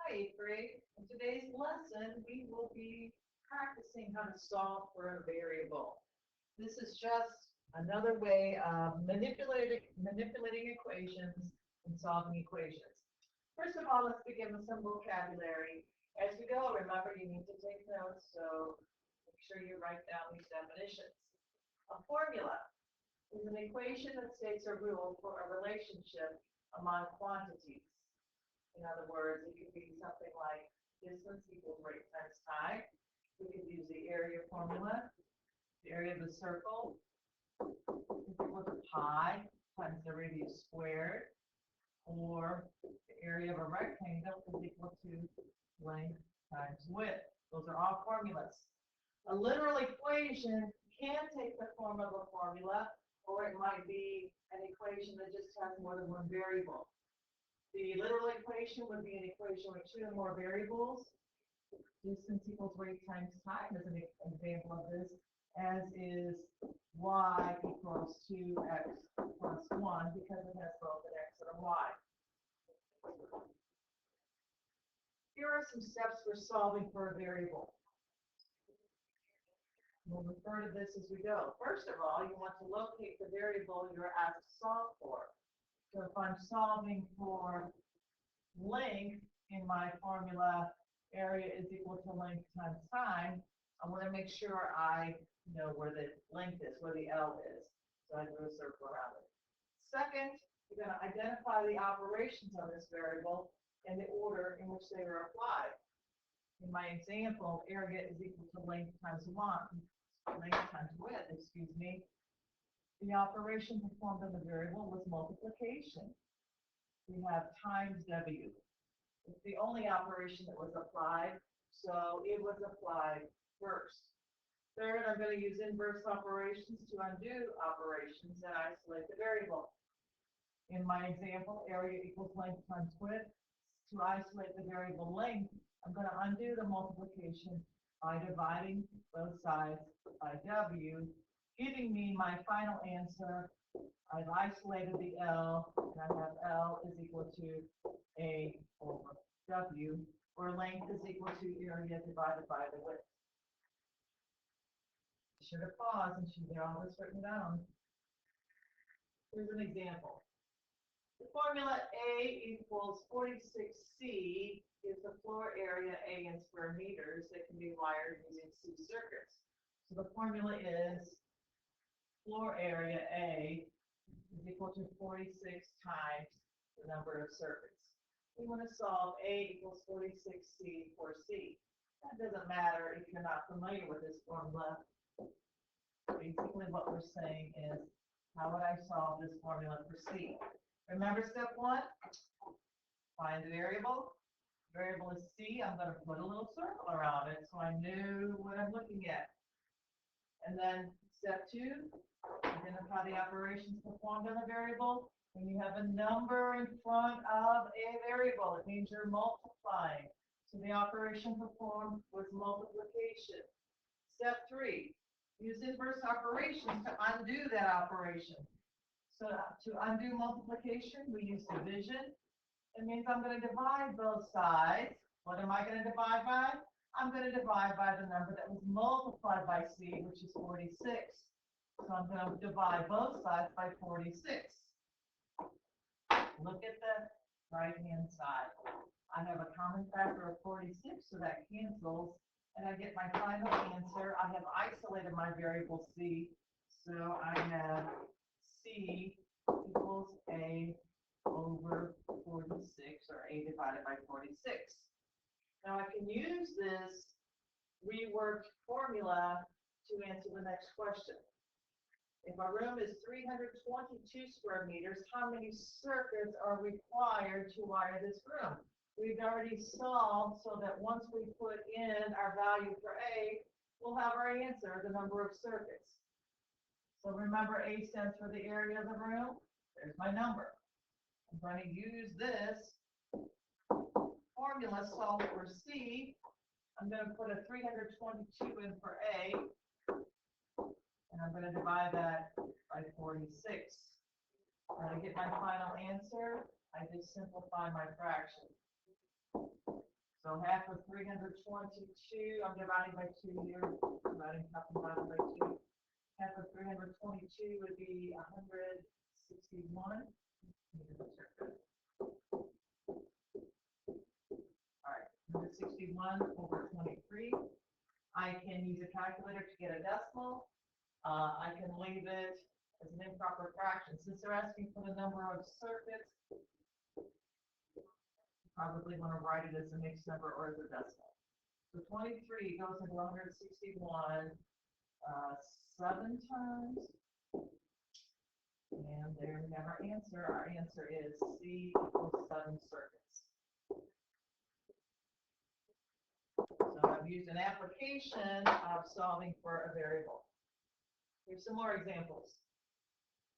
Hi, Greg. In today's lesson, we will be practicing how to solve for a variable. This is just another way of manipulating equations and solving equations. First of all, let's begin with some vocabulary. As we go, remember you need to take notes, so make sure you write down these definitions. A formula is an equation that states a rule for a relationship among quantities. In other words, it could be something like distance equals rate times time. We could use the area formula. The area of the circle is equal to pi times the radius squared, or the area of a rectangle is equal to length times width. Those are all formulas. A literal equation can take the form of a formula, or it might be an equation that just has more than one variable. The literal equation would be an equation with two or more variables. Distance equals rate times time is an example of this, as is y equals 2x plus 1, because it has both an x and a y. Here are some steps for solving for a variable. We'll refer to this as we go. First of all, you want to locate the variable you're asked to solve for. So if I'm solving for length in my formula, area is equal to length times time, I want to make sure I know where the length is, where the L is. So I do a circle around it. Second, you're going to identify the operations on this variable and the order in which they are applied. In my example, area is equal to length times width, excuse me. The operation performed on the variable was multiplication. We have times W. It's the only operation that was applied, so it was applied first. Third, I'm going to use inverse operations to undo operations and isolate the variable. In my example, area equals length times width. To isolate the variable length, I'm going to undo the multiplication by dividing both sides by W, giving me my final answer. I've isolated the L, and I have L is equal to A over W, where length is equal to area divided by the width. Be sure to pause and should get all this written down. Here's an example. The formula A equals 46C is the floor area A in square meters that can be wired using C circuits. So the formula is floor area A is equal to 46 times the number of circuits. We want to solve A equals 46C for C. That doesn't matter if you're not familiar with this formula. Basically what we're saying is, how would I solve this formula for C? Remember step one? Find the variable. Variable is C. I'm going to put a little circle around it so I know what I'm looking at. And then step two, identify the operations performed on a variable. When you have a number in front of a variable, it means you're multiplying. So the operation performed was multiplication. Step three, use inverse operations to undo that operation. So to undo multiplication, we use division. It means I'm going to divide both sides. What am I going to divide by? I'm going to divide by the number that was multiplied by C, which is 46. So I'm going to divide both sides by 46. Look at the right-hand side. I have a common factor of 46, so that cancels. And I get my final answer. I have isolated my variable C, so I have C equals A over 46, or A divided by 46. Now I can use this reworked formula to answer the next question. If our room is 322 square meters, how many circuits are required to wire this room? We've already solved so that once we put in our value for A, we'll have our answer, the number of circuits. So remember, A stands for the area of the room. There's my number. I'm going to use this formula solve for C. I'm going to put a 322 in for A, and I'm going to divide that by 46. When I get my final answer, I just simplify my fraction. So half of 322, I'm dividing by 2 here, dividing half and bottom by 2. Half of 322 would be 161. All right, 161 over 23. I can use a calculator to get a decimal. I can leave it as an improper fraction. Since they're asking for the number of circuits, probably want to write it as a mixed number or as a decimal. So 23 goes into 161 7 times. And there we have our answer. Our answer is C equals 7 circuits. So I've used an application of solving for a variable. Here's some more examples.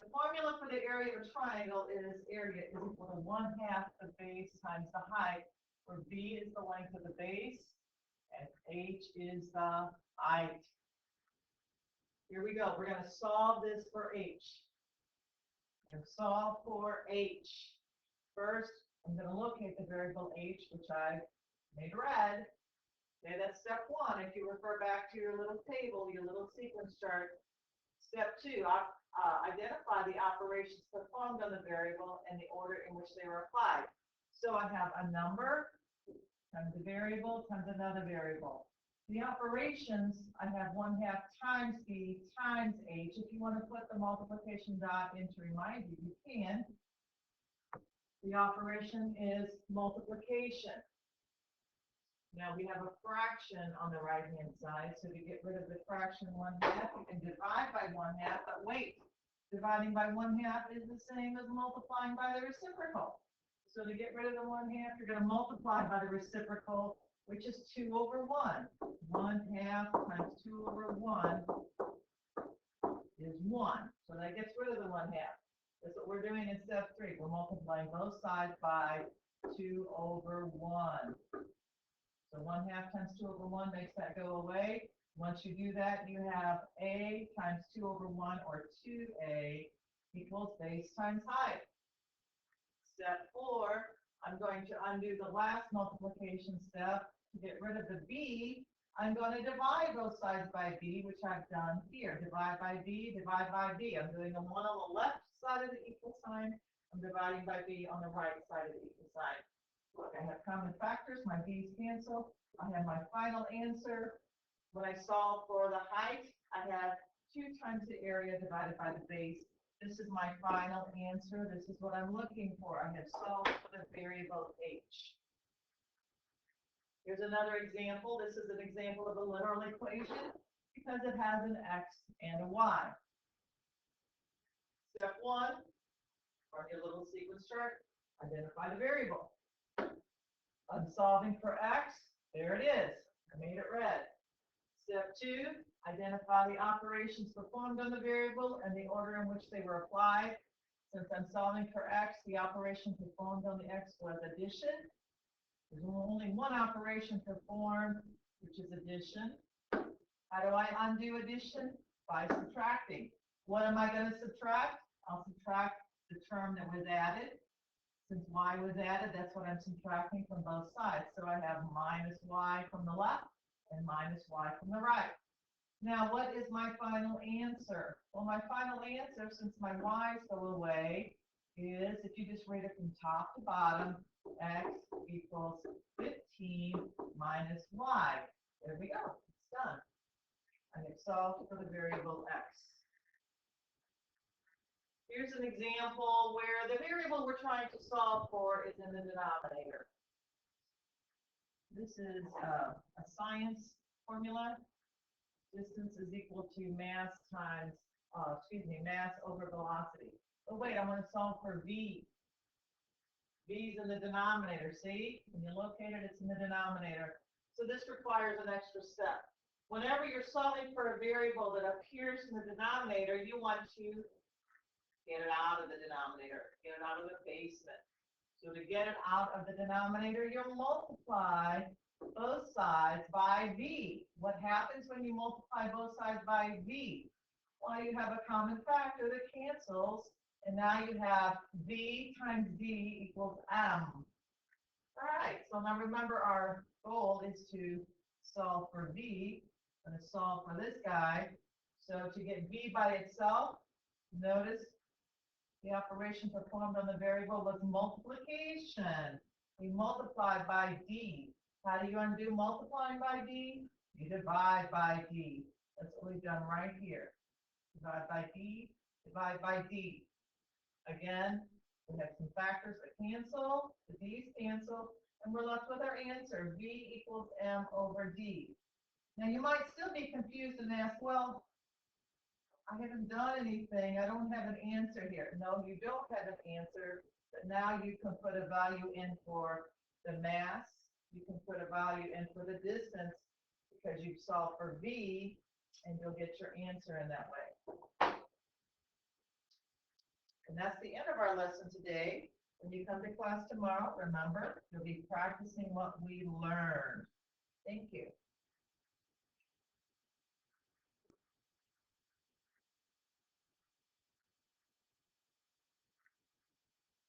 The formula for the area of a triangle is area is equal to 1/2 the base times the height, where B is the length of the base and H is the height. Here we go. We're going to solve this for H. We're going to solve for H. First, I'm going to locate the variable H, which I made red. Okay, that's step 1. If you refer back to your little table, your little sequence chart. Step 2, identify the operations performed on the variable and the order in which they were applied. So I have a number times a variable times another variable. The operations, I have 1/2 times B times H. If you want to put the multiplication dot in to remind you, you can. The operation is multiplication. Now we have a fraction on the right-hand side, so to get rid of the fraction 1/2, you can divide by 1/2, but wait, dividing by 1/2 is the same as multiplying by the reciprocal. So to get rid of the 1/2, you're going to multiply by the reciprocal, which is 2 over 1. 1/2 times 2 over 1 is 1. So that gets rid of the 1/2. That's what we're doing in step 3. We're multiplying both sides by 2 over 1. So 1/2 times 2 over 1 makes that go away. Once you do that, you have A times 2 over 1, or 2A, equals base times height. Step 4, I'm going to undo the last multiplication step. To get rid of the B, I'm going to divide both sides by B, which I've done here. Divide by B, divide by B. I'm doing the one on the left side of the equal sign. I'm dividing by B on the right side of the equal sign. Look, I have common factors. My B's cancel. I have my final answer. When I solve for the height, I have 2 times the area divided by the base. This is my final answer. This is what I'm looking for. I have solved for the variable H. Here's another example. This is an example of a literal equation because it has an X and a Y. Step 1, on your little sequence chart, identify the variable. I'm solving for X. There it is. I made it red. Step 2, identify the operations performed on the variable and the order in which they were applied. Since I'm solving for X, the operation performed on the X was addition. There's only one operation performed, which is addition. How do I undo addition? By subtracting. What am I going to subtract? I'll subtract the term that was added. Since y was added, that's what I'm subtracting from both sides. So I have minus y from the left and minus y from the right. Now, what is my final answer? Well, my final answer, since my y's go away, is, if you just read it from top to bottom, x equals 15 minus y. There we go. It's done. I have solved for the variable x. Here's an example where the variable we're trying to solve for is in the denominator. This is a science formula. Distance is equal to mass times, mass over velocity. Oh wait, I want to solve for v. V's in the denominator, see? When you locate it, it's in the denominator. So this requires an extra step. Whenever you're solving for a variable that appears in the denominator, you want to get it out of the denominator, get it out of the basement. So to get it out of the denominator, you multiply both sides by v. What happens when you multiply both sides by v? Well, you have a common factor that cancels, and now you have v times v equals m. All right, so now remember our goal is to solve for V. I'm going to solve for this guy. So to get V by itself, notice the operation performed on the variable was multiplication. We multiply by D. How do you undo multiplying by D? You divide by D. That's what we've done right here. Divide by D, divide by D. Again, we have some factors that cancel, the D's cancel, and we're left with our answer, V equals M over D. Now you might still be confused and ask, well, I haven't done anything. I don't have an answer here. No, you don't have an answer, but now you can put a value in for the mass. You can put a value in for the distance because you've solved for V, and you'll get your answer in that way. And that's the end of our lesson today. When you come to class tomorrow, remember, you'll be practicing what we learned. Thank you.